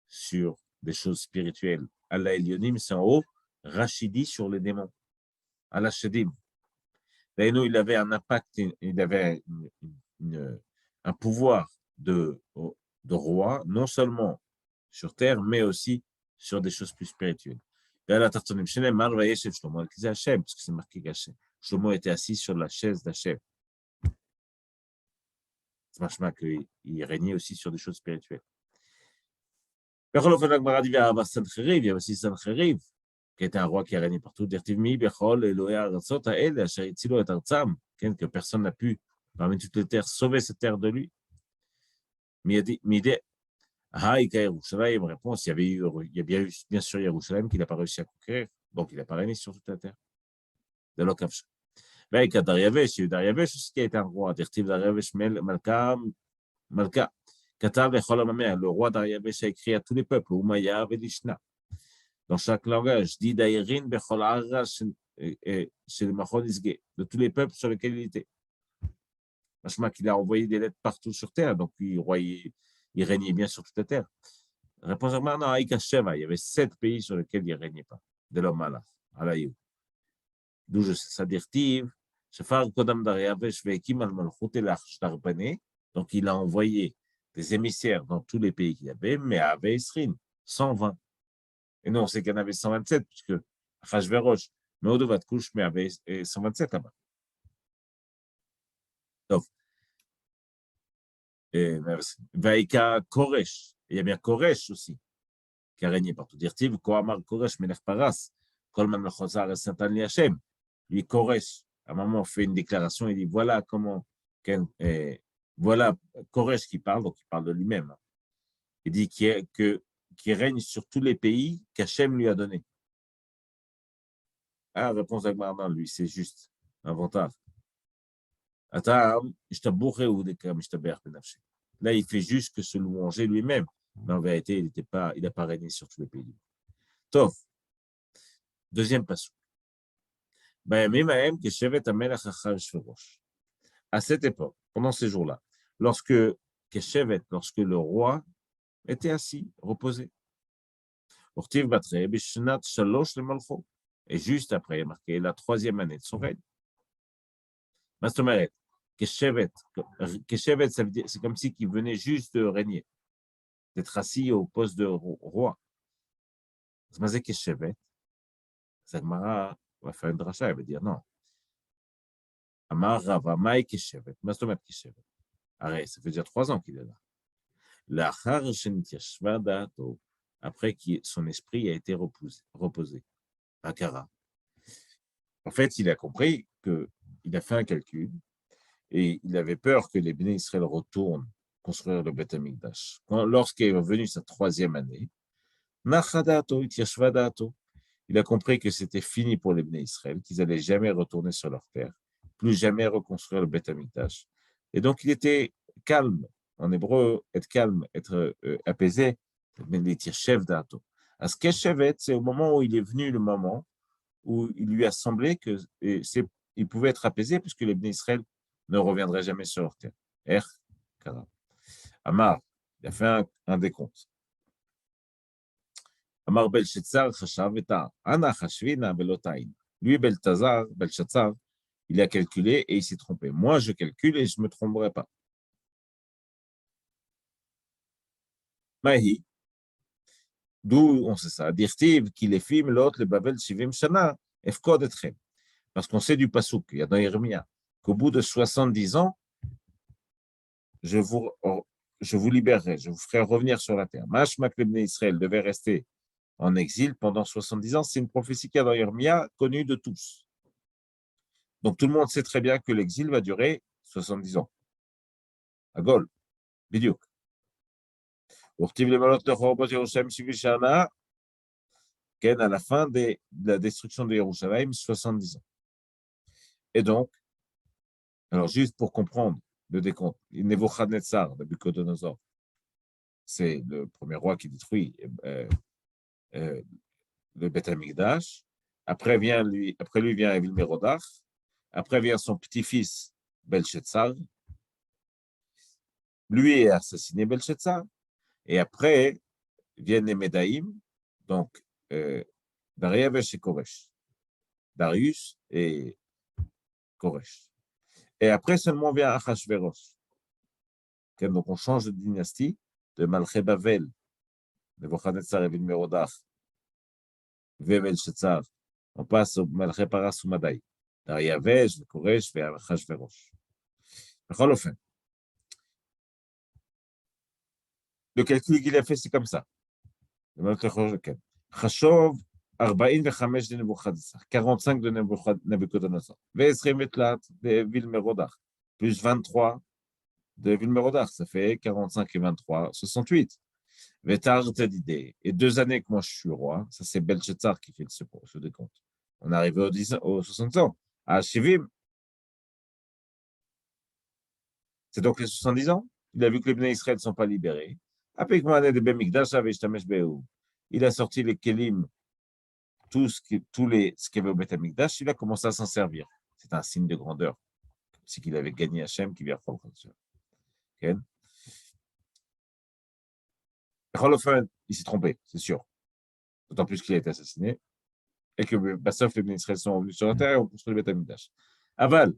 sur des choses spirituelles. Allah Elionim, c'est en haut, Rachidi sur les démons. Allah Shadim. Il avait un impact, il avait un pouvoir de roi, non seulement sur terre, mais aussi sur des choses plus spirituelles. Parce que c'est marqué qu'Hachem. Shlomo était assis sur la chaise d'Hachem. C'est marqué qu'il régnait aussi sur des choses spirituelles. Il y a aussi Sancheriv, qui était un roi qui a régné partout. Que personne n'a pu, parmi toutes les terres, sauver cette terre de lui. Réponse, il y a bien eu, bien sûr, Yerushalayim qu'il n'a pas réussi à conquérir, donc il n'a pas régné sur toute la terre. De l'Okavsh. Il y a Dariavesh aussi qui a été un roi. Malka. Le roi Dariavesh a écrit à tous les peuples, Umaya Velishna. Dans chaque langage, dit Dairin Bechol Arra chez le Machon Isge, de tous les peuples sur lesquels il était. Machma qu'il a envoyé des lettres partout sur terre, donc il régnait bien sur toute la terre. Réponse à non, Aïka Sheva, il y avait 7 pays sur lesquels il ne régnait pas, de l'homme à l'Aïou. D'où je sais ça dirtive, Shafar Kodam Dariavesh Vekim al Malchut el Achdarbane, donc il a envoyé des émissaires dans tous les pays qu'il y avait, mais à Veisrin, 120. Et non, c'est qu'il y en avait 127, puisque Achashverosh, mais Odovat Kush, mais avait 127 là-bas. Donc, Vaïka Koresh, il y a bien Koresh aussi, qui a régné partout. Dirtiv, Kohamar Koresh, Melech Paras, Kolman Lechozar et Saint Anli Hashem. Lui, Koresh, à un moment, fait une déclaration, il dit voilà comment, voilà Koresh qui parle, donc il parle de lui-même. Il dit qu'il règne sur tous les pays qu'Hachem lui a donnés. Ah, réponse d'Agmar, lui, c'est juste, inventard. Là, il fait juste que se louanger lui-même. Mais en vérité, il n'a pas régné sur tous les pays. Tov. Deuxième passage. À cette époque, pendant ces jours-là, lorsque le roi était assis, reposé. Et juste après, il y a marqué la 3e année de son règne. Keshevet, ça veut dire, c'est comme si il venait juste de régner, d'être assis au poste de roi. C'est Keshevet. Zagmara va faire une dracha, elle va dire non. Amar Rava, Maï Keshevet. Mastomet Keshevet. Arrête, ça fait déjà 3 ans qu'il est là. L'achar shenitiashva da'ato, après que son esprit a été reposé. Akara. En fait, il a compris qu'il a fait un calcul et il avait peur que les Béné Israël retournent construire le Beth Amikdash. Lorsqu'il est revenu sa 3e année, il a compris que c'était fini pour les Béné Israël, qu'ils n'allaient jamais retourner sur leur terre, plus jamais reconstruire le Beth Amikdash. Et donc, il était calme. En hébreu, être calme, être apaisé, mais les chef d'ato. À ce qu'Eshevet, c'est au moment où il est venu le moment où il lui a semblé qu'il pouvait être apaisé puisque les Béné Israël ne reviendraient jamais sur leur terre. Amar, il a fait un décompte. Amar Belshazzar, Chashav et Ana Chashvina Belotaïn. Lui, Belshazzar, Il a calculé et il s'est trompé. Moi, je calcule et je ne me tromperai pas. Mahi, d'où on sait ça. Dirtiv, qui les films, l'autre, les Babel, Shivim Shana, Efkod Etchem. Parce qu'on sait du Passouk, il y a dans Yermia, qu'au bout de 70 ans, je vous libérerai, je vous ferai revenir sur la terre. Mashmak l'Ebné Israël devait rester en exil pendant 70 ans. C'est une prophétie qui est dans Yermia, connue de tous. Donc tout le monde sait très bien que l'exil va durer 70 ans. À Gaulle, Bidiouk. À la fin de la destruction de Yerushalayim, 70 ans. Et donc, alors juste pour comprendre le décompte, Nebuchadnezzar, Nabucodonosor, c'est le premier roi qui détruit le Beth Amikdash. Après lui vient Evil Merodach. Après vient son petit-fils Belshazzar. Lui est assassiné Belshazzar. Et après viennent les Médaïm, donc Darius et Koresh. Darius et Koresh. Et après seulement vient Achashverosh. Donc on change de dynastie de Malché Bavel, Nebuchadnezzar et Evil Merodach, Belshazzar. On passe au Malché Paras ou Madaï. Darius, Koresh et Achashverosh. בכל אופן, le calcul qu'il a fait, c'est comme ça. חשוב 45 de Nebuchadnezzar, 45 de Nabucodonosor, ו-20 de Vilmerodach, plus 23 de Vilmerodach, ça fait 45 et 23, 68. Et 2 années que moi je suis roi, ça c'est Belshazzar qui fait ce décompte. On est arrivé aux 60 ans. À Shivim, c'est donc les 70 ans. Il a vu que les Bnei Israël ne sont pas libérés. Il a sorti les kelim, ce qu'il y avait au Beth Amikdash, il a commencé à s'en servir. C'est un signe de grandeur. C'est qu'il avait gagné Hachem qui vient prendre okay? Il s'est trompé, c'est sûr. D'autant plus qu'il a été assassiné. Et que Bassaf, les Bnei Israël sont venus sur la terre et ont construit le Beth Amikdash. Aval,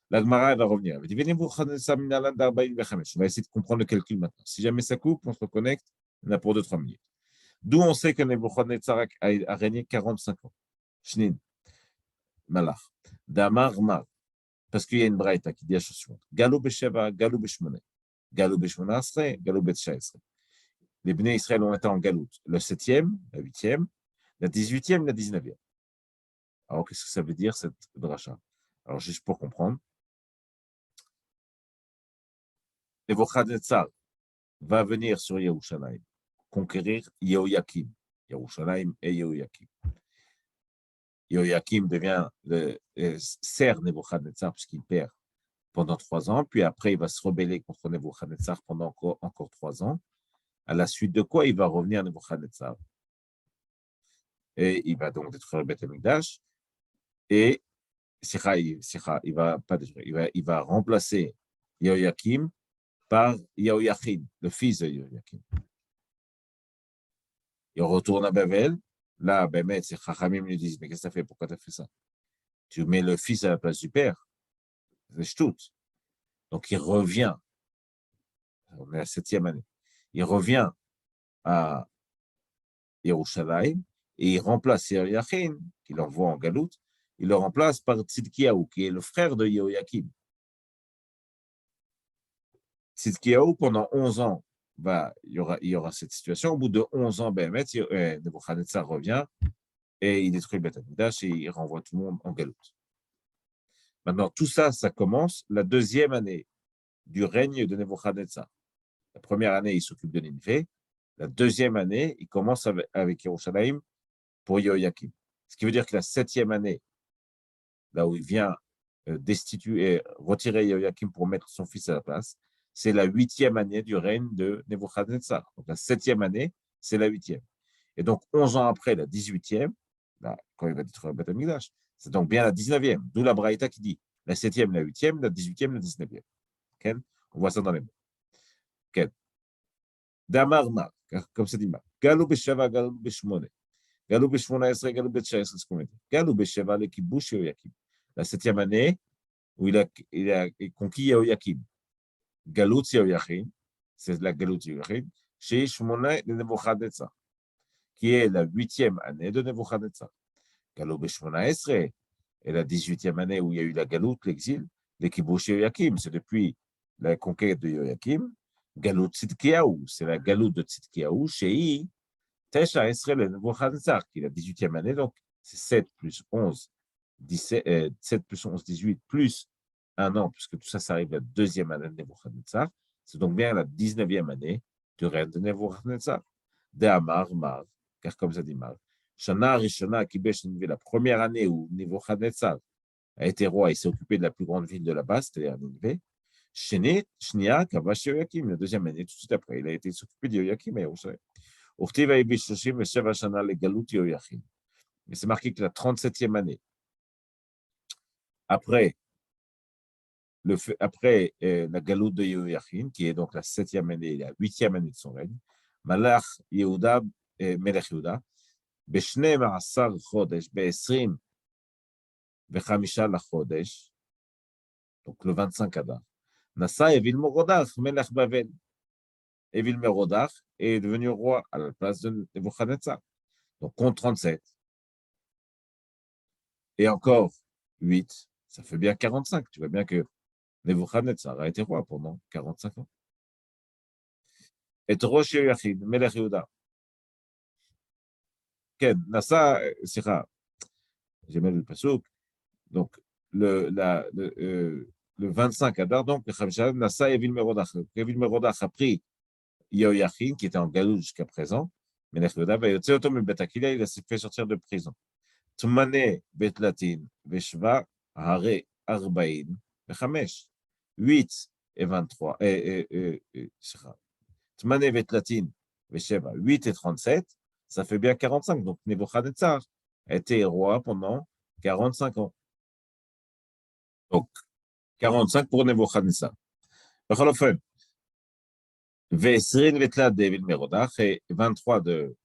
la Gemara va revenir. On va essayer de comprendre le calcul maintenant. Si jamais ça coupe, on se reconnecte. On a pour 2-3 minutes. D'où on sait que Nebuchadnezzar a régné 45 ans. Shnin, Malach. Damar, Mar. Parce qu'il y a une braïta qui dit la chose suivante. Galou Besheva, Galou Beshmone. Galou Beshmona Asre, Galou Betsha Esre. Les Bnei Israël ont été en galoute. Le 7e, la 8e, la 18e, la 19e. Alors, qu'est-ce que ça veut dire, cette dracha? Alors, juste pour comprendre. Nebuchadnezzar va venir sur Yerushalayim, conquérir Yehoyakim. Yerushalayim et Yehoyakim. Yehoyakim devient sert Nebuchadnezzar puisqu'il perd pendant 3 ans, puis après il va se rebeller contre Nebuchadnezzar pendant encore 3 ans, à la suite de quoi il va revenir Nebuchadnezzar. Et il va donc détruire le Beth Amikdash, et il va remplacer Yehoyakim par Yehoyachim, le fils de Yehoyakim. Il retourne à Babel. Là, c'est Chachamim lui disent, mais qu'est-ce que tu as fait? Pourquoi tu as fait ça? Tu mets le fils à la place du père. C'est ch'tout. Donc, il revient. On est à la 7e année. Il revient à Yerushalayim et il remplace Yehoyachim, qu'il envoie en galoute. Il le remplace par Tzidkiyahu, qui est le frère de Yehoyakim. Tzidkiyahu, pendant 11 ans, il y aura cette situation. Au bout de 11 ans, Nebuchadnezzar revient et il détruit le Beth Amikdash et il renvoie tout le monde en galoute. Maintenant, tout ça, ça commence la 2e année du règne de Nebuchadnezzar. La première année, il s'occupe de Nineveh. La 2e année, il commence avec Yerushalayim pour Yehoyakim. Ce qui veut dire que la 7e année, là où il vient retirer Yehoyakim pour mettre son fils à la place, c'est la 8e année du règne de Nebuchadnezzar. Donc la 7e année, c'est la 8e. Et donc 11 ans après, la 18e, là, quand il va détruire le Beth Amikdash, c'est donc bien la 19e, d'où la Braïta qui dit la 7e, la 8e, la 18e, la 19e. Okay? On voit ça dans les mots. Okay. Damarma, comme ça dit mal. Galou Beshava, Galou Beshmone. Galou Beshmona Esre, Galou Betsha Esre, ce qu'on dit. Galou Beshava, le Kibush Yehoyakim. la 7e année où il a conquis Yehoyakim. Galout Yehoyachin, c'est la Galout Yehoyachin, chez Shmona de Nebuchadnezzar, qui est la 8e année de Nebuchadnezzar. Galout Beshmona Esre est la 18e année où il y a eu la Galout, l'exil, les Kibush Yehoyakim, c'est depuis la conquête de Yehoyakim. Galout Tzidkiyahu, c'est la Galout de Tzidkiyahu, chez Tesha Esre le Nebuchadnezzar, qui est la 18e année, donc c'est 7 plus 11, 7 plus 11, 18, plus un an, puisque tout ça, ça arrive la 2e année de Nebuchadnezzar. C'est donc bien la 19e année du règne de Nebuchadnezzar. De Amar, Mar, car comme ça dit Mar, Shana Rishona Kibesh Ninvé, la première année où Nebuchadnezzar a été roi et s'est occupé de la plus grande ville de là-bas, c'est-à-dire Ninvé. Shnia Kavash Yehoyakim, la 2e année, tout de suite après, il a été s'occuper de Yehoyakim et Yerushalayim. Mais c'est marqué que la 37e année, après la galoute de Yehoyachin, qui est donc la 7e année, la 8e année de son règne, Malach Yehuda, Melech Yehuda, Beshne Ma'asar Chodesh, Be'esrim, Vechamisha Lachodesh, donc le 25 Adar, Nassa Evil Merodach, Melech Bavel. Evil Merodach est devenu roi à la place de Nebuchadnezzar. Donc, contre 37. Et encore 8, ça fait bien 45. Tu vois bien que Nebuchadnezzar a été roi pendant 45 ans. Et Rosh Yehoyachid, Melech Yehuda. Ken, Nassa, Sira, j'ai même le pasouk. Donc, le 25 Adar, donc, Nassa Evil Merodach. Evil Merodach a pris Yehoyachin, qui était en Galoute jusqu'à présent. Melech Yehuda, il a fait sortir de prison. Tmane Betlatin, Veshva, Hare, Arbaïn, Bechamesh. 8 et 23. Tmane Betlatin, Vesheva, 8 et 37, ça fait bien 45. Donc, Nebuchadnezzar a été roi pendant 45 ans. Donc, 45 pour Nebuchadnezzar. בכל אופן, ו-20 ותלת דאביל מרודח, et 23 de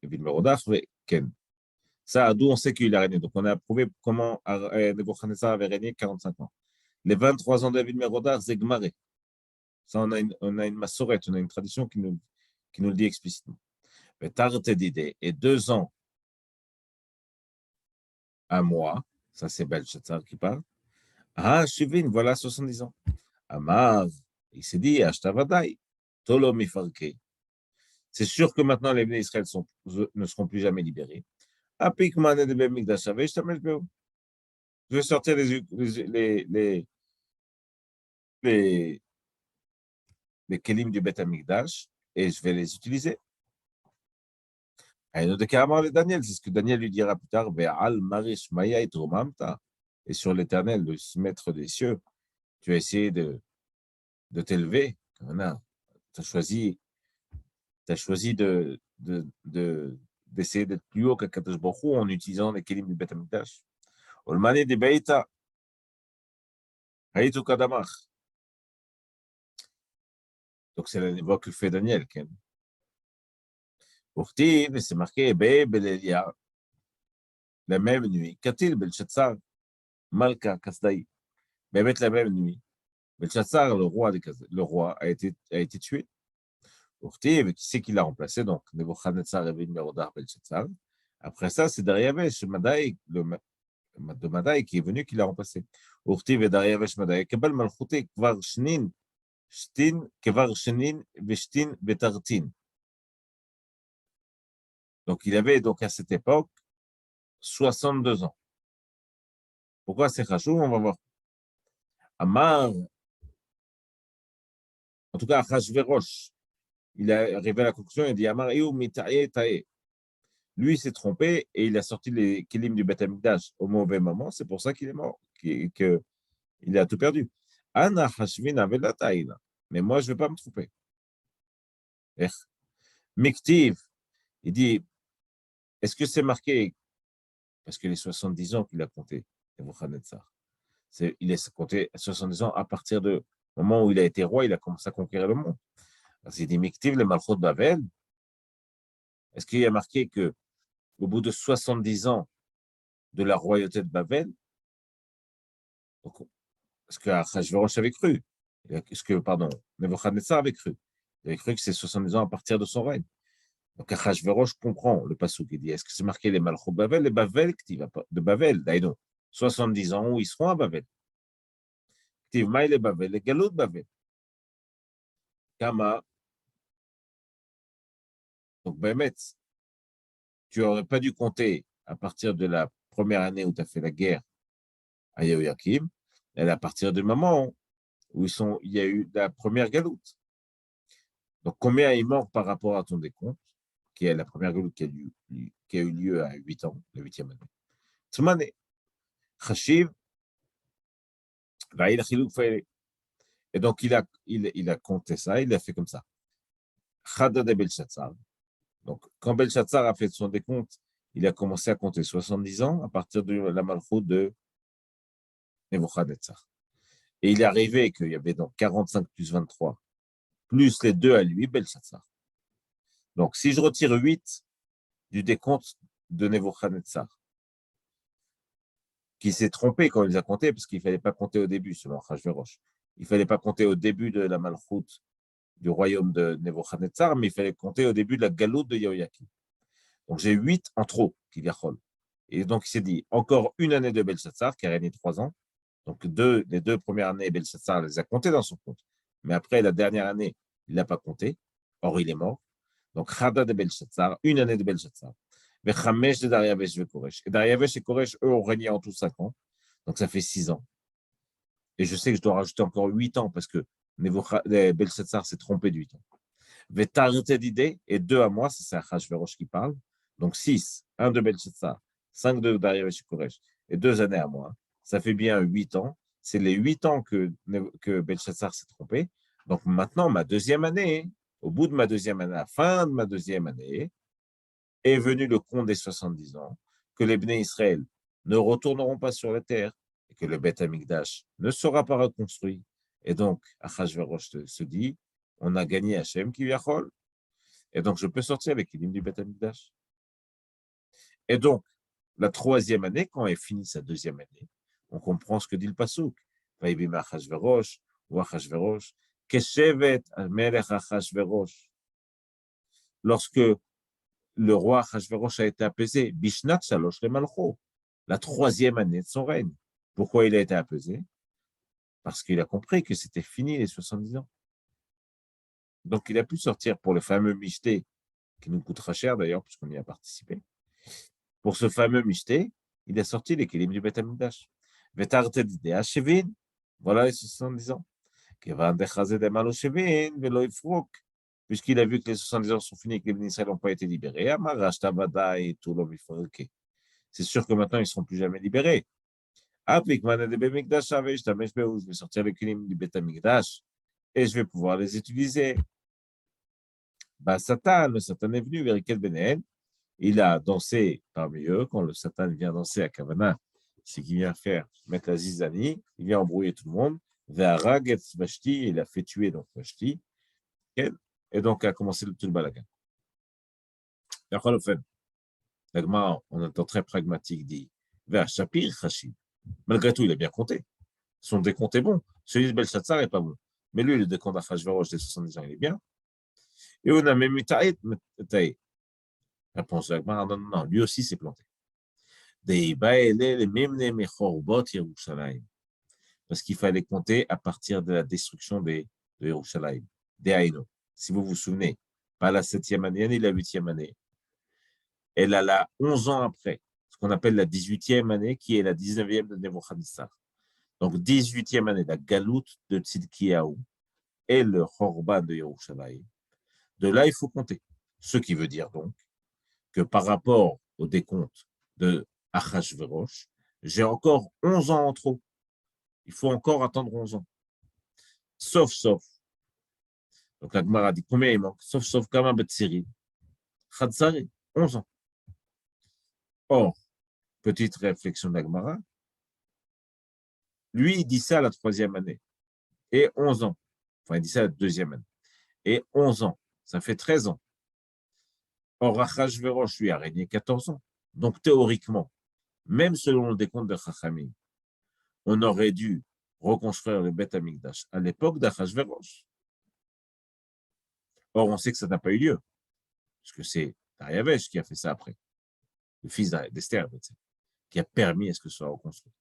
Evil Merodach, וכן. Ça, d'où on sait qu'il a régné. Donc, on a prouvé comment Nebuchadnezzar avait régné 45 ans. Les 23 ans de David Merodach, c'est Gmaré. Ça, on a une massorette, on a une tradition qui nous le dit explicitement. Mais Tarte d'idée, et 2 ans, un mois, ça c'est Belshazzar qui parle. Ah, Shivin, voilà 70 ans. Amar, il s'est dit, Ashtavadai, Tolo Mifarke. C'est sûr que maintenant les Bnei Israël ne seront plus jamais libérés. Apikman et de Bemikdash, je vais sortir les kelim du Beth Amikdash et je vais les utiliser. Et Daniel, c'est ce que Daniel lui dira plus tard, et sur l'Éternel, le maître des cieux, tu as essayé de t'élever. Tu as choisi d'essayer d'être plus haut qu'Akadosh Baruch Hu en utilisant les kelim du Beth Amikdash. Olmane de Beita, Haïtou Kadamach. Donc, c'est l'évoque que fait Daniel. Urtiv, c'est marqué Belelia, la même nuit. Katil Belshazzar, Malka Kasdaï. Bémet la même nuit. Belshazzar, le roi a été tué. Urtiv, qui c'est qui l'a remplacé? Donc, Nebuchadnezzar et Merodach Belshazzar. Après ça, c'est Dariavesh Madaï, de Madaï, qui est venu, qui l'a remplacé. Urtiv et Dariavesh Madaï. Kabal Malchouté, Kvar Shnin, Shtin, Kvar Shnin, Veshtin, Betartin. Donc, il avait donc à cette époque 62 ans. Pourquoi c'est Khashou? On va voir. Amar, en tout cas, Achashverosh, il est arrivé à la conclusion, il dit Amar, lui, il s'est trompé et il a sorti les kelim du Beth Amikdash au mauvais moment. C'est pour ça qu'il est mort, qu'il a tout perdu. Ana Hashvin Avelataïna. Mais moi, je ne vais pas me tromper. Miktiv, il dit est-ce que c'est marqué? Parce que les 70 ans qu'il a compté, Nebuchadnezzar. Il a compté 70 ans à partir du moment où il a été roi, il a commencé à conquérir le monde. C'est dit Miktiv, le Malchut Bavel. Est-ce qu'il y a marqué que au bout de 70 ans de la royauté de Babel, Donc, ce que Achashverosh avait cru, Nebuchadnezzar avait cru. Il avait cru que c'est 70 ans à partir de son règne. Donc Achashverosh comprend le passouk, il dit, est-ce que c'est marqué les Malchut Bavel, les Bavel, de Bavel, d'ailleurs, 70 ans où ils seront à Bavel. Ktiv Maï les Bavel, les Galout Bavel. Kama. Donc, Bémet, tu n'aurais pas dû compter à partir de la première année où tu as fait la guerre à Yehoyakim, et à partir du moment où il y a eu la première galoute. Donc, combien il manque par rapport à ton décompte, qui est la première galoute qui a eu lieu à 8 ans, la 8e année. Tzmane, Chashiv, et donc, il a compté ça, il a fait comme ça. Chada de Belshazzar. Donc, quand Belshazzar a fait son décompte, il a commencé à compter 70 ans à partir de la malchoute de Nebuchadnezzar. Et il est arrivé qu'il y avait donc 45 plus 23, plus les deux à lui, Belshazzar. Donc, si je retire 8 du décompte de Nebuchadnezzar, qui s'est trompé quand il les a comptés, parce qu'il ne fallait pas compter au début, selon Achashverosh. Il ne fallait pas compter au début de la malchoute du royaume de Nebuchadnezzar, mais il fallait compter au début de la galoute de Yehoyakim. Donc, j'ai 8 en trop, qui viachol. Et donc, il s'est dit, encore une année de Belshazzar, qui a régné 3 ans. Donc, les 2 premières années, Belshazzar les a comptées dans son compte. Mais après, la dernière année, il ne l'a pas compté. Or, il est mort. Donc, Chada de Belshazzar, une année de Belshazzar. Mais Chamesh de Dariavesh et Koresh. Et Dariavesh et Koresh, eux, ont régné en tout 5 ans. Donc, ça fait 6 ans. Et je sais que je dois rajouter encore 8 ans parce que Belshazzar s'est trompé de 8 ans. Vetarete d'idée et 2 à moi, c'est Achashverosh qui parle. Donc 6, 1 de Belshazzar, 5 de Dariavesh et Koresh, et 2 années à moi. Ça fait bien 8 ans. C'est les 8 ans que Belshazzar s'est trompé. Donc maintenant, ma deuxième année, au bout de ma deuxième année, à la fin de ma deuxième année, est venu le compte des 70 ans, que les Bnei Israël ne retourneront pas sur la terre et que le Beth Amikdash ne sera pas reconstruit. Et donc, Achashverosh se dit, on a gagné Hachem qui viachol, et donc je peux sortir avec l'hymne du Beth Amikdash. Et donc, la troisième année, quand elle finit sa deuxième année, on comprend ce que dit le Passouk. Vaïbim Achashverosh, ou Achashverosh, Keshevet Melech Achashverosh. Lorsque le roi Achashverosh a été apaisé, Bishnat Shalosh le Malcho, la troisième année de son règne. Pourquoi il a été apaisé? Parce qu'il a compris que c'était fini les 70 ans. Donc, il a pu sortir pour le fameux Mishté, qui nous coûtera cher d'ailleurs, puisqu'on y a participé. Pour ce fameux Mishté, il a sorti les Kélim du Beth Amikdash. Vetarte d'idée Shevin, voilà les 70 ans. Puisqu'il a vu que les 70 ans sont finis et que les Israël n'ont pas été libérés, c'est sûr que maintenant ils ne seront plus jamais libérés. Je vais sortir les Kélim du Beth Amikdash et je vais pouvoir les utiliser. Le Satan est venu vers Rikel Benéel. Il a dansé parmi eux. Quand le Satan vient danser à Kavana, c'est qu'il vient mettre la zizanie, il vient embrouiller tout le monde. Vers Raget Vashti, il a fait tuer donc Vashti. Et donc a commencé tout le balagan. L'agma, on a un temps très pragmatique, dit vers Shapir Hashim. Malgré tout, il a bien compté. Son décompte est bon. Celui de Belshazzar n'est pas bon. Mais lui, le décompte d'Achashverosh des 70 ans, il est bien. Et on a même eu Taït. Réponse de l'agma, non, lui aussi s'est planté. Parce qu'il fallait compter à partir de la destruction de Yerushalayim, des Haïno. Si vous vous souvenez, pas la 7e année, ni la 8e année. Elle a la 11 ans après, ce qu'on appelle la 18e année, qui est la 19e de Nebuchadnezzar. Donc, 18e année, la galoute de Tzidkiyahu et le Chorban de Yerushalayim. De là, il faut compter. Ce qui veut dire donc que par rapport au décompte de Achashverosh, j'ai encore 11 ans en trop. Il faut encore attendre 11 ans. Sauf. Donc la Gemara dit combien il manque? Sauf Kama Betsiri. Khadsari, 11 ans. Or, petite réflexion de la Gemara, lui, il dit ça à la 3e année. Et 11 ans. Enfin, il dit ça à la 2e année. Et 11 ans. Ça fait 13 ans. Or, Achashverosh, lui, a régné 14 ans. Donc, théoriquement, même selon le décompte de Chachamim, on aurait dû reconstruire le Beth Amikdash à l'époque d'Achashverosh. Or, on sait que ça n'a pas eu lieu, parce que c'est Dariavesh qui a fait ça après, le fils d'Esther, qui a permis à ce que ce soit reconstruit.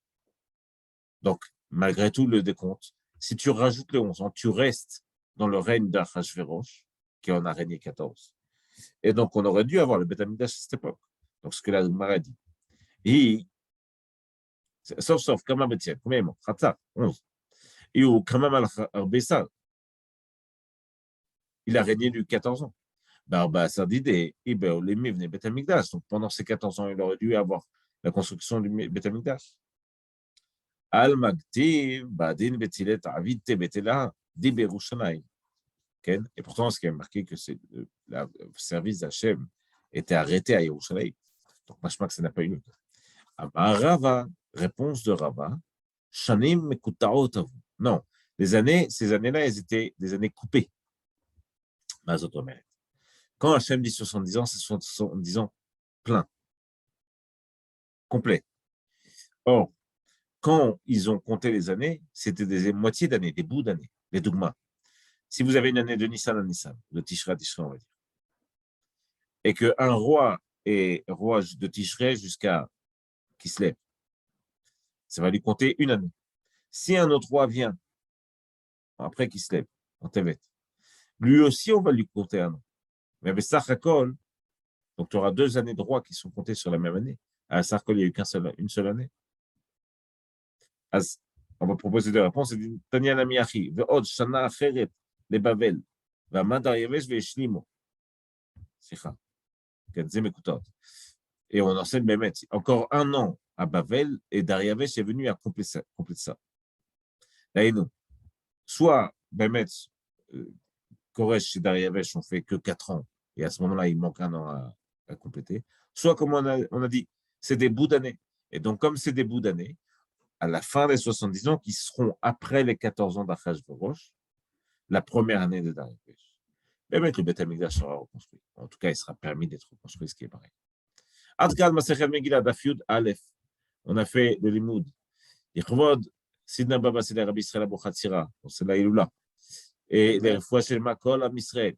Donc, malgré tout le décompte, si tu rajoutes les 11 ans, tu restes dans le règne d'Achashverosh, qui en a régné 14. Et donc, on aurait dû avoir le Beth Amikdash à cette époque. Donc, ce que la Gemara dit. Et, sauf, Kama Betiel, combien il manque? 11. Et au Kama Al-Bessal, il a régné du 14 ans. Ça dit des Ibeolémi venait Beth Amikdash. Donc, pendant ces 14 ans, il aurait dû avoir la construction du Beth Amikdash. Al-Magtiv, Badin Betilet, Avid Tebetela, Di Berushalayim. Et pourtant, ce qui est marqué que le service d'Hachem était arrêté à Yerushalayim. Donc, machma que ça n'a pas eu lieu. Rava, réponse de Rava, Shanim Mekutaot Avu. Non, ces années-là, elles étaient des années coupées. Quand Hachem dit 70 ans, c'est 70 ans plein, complet. Or, quand ils ont compté les années, c'était des moitiés d'années, des bouts d'années, des dogmas. Si vous avez une année de Nissan à Nissan, de Tishra à Tishra, on va dire, et qu'un roi est roi de Tishrei jusqu'à Kislev, ça va lui compter une année. Si un autre roi vient après Kislev, en Tevet, lui aussi, on va lui compter un an. Mais avec Sachakol, donc tu auras 2 années de roi qui sont comptées sur la même année. À Sachakol, il n'y a eu une seule année. On va proposer des réponses. Tanya Namiachi, Ve'od Shana Acheret, les Bavel, Ve'amad Aryavesh Ve'eshlimo. Sicha. Et on enseigne Bémet. Encore un an à Bavel et Dariavesh est venu à compléter ça. Là, nous, soit Bémet, Koresh et Dariavesh ont fait que 4 ans et à ce moment-là, il manque un an à compléter. Soit, comme on a dit, c'est des bouts d'années. Et donc, comme c'est des bouts d'années, à la fin des 70 ans, qui seront après les 14 ans d'Achashverosh, la première année de Dariavesh. Bémet, le Beth Amikdash sera reconstruit. En tout cas, il sera permis d'être reconstruit, ce qui est pareil. Adkal Masechet Megillah Dafyud Aleph. On a fait le limoud. Yichvod Sidna Baba c'est Rabbi Israël Abou Chatzira. C'est la Iloula. Et les fois chez Makol à Israël.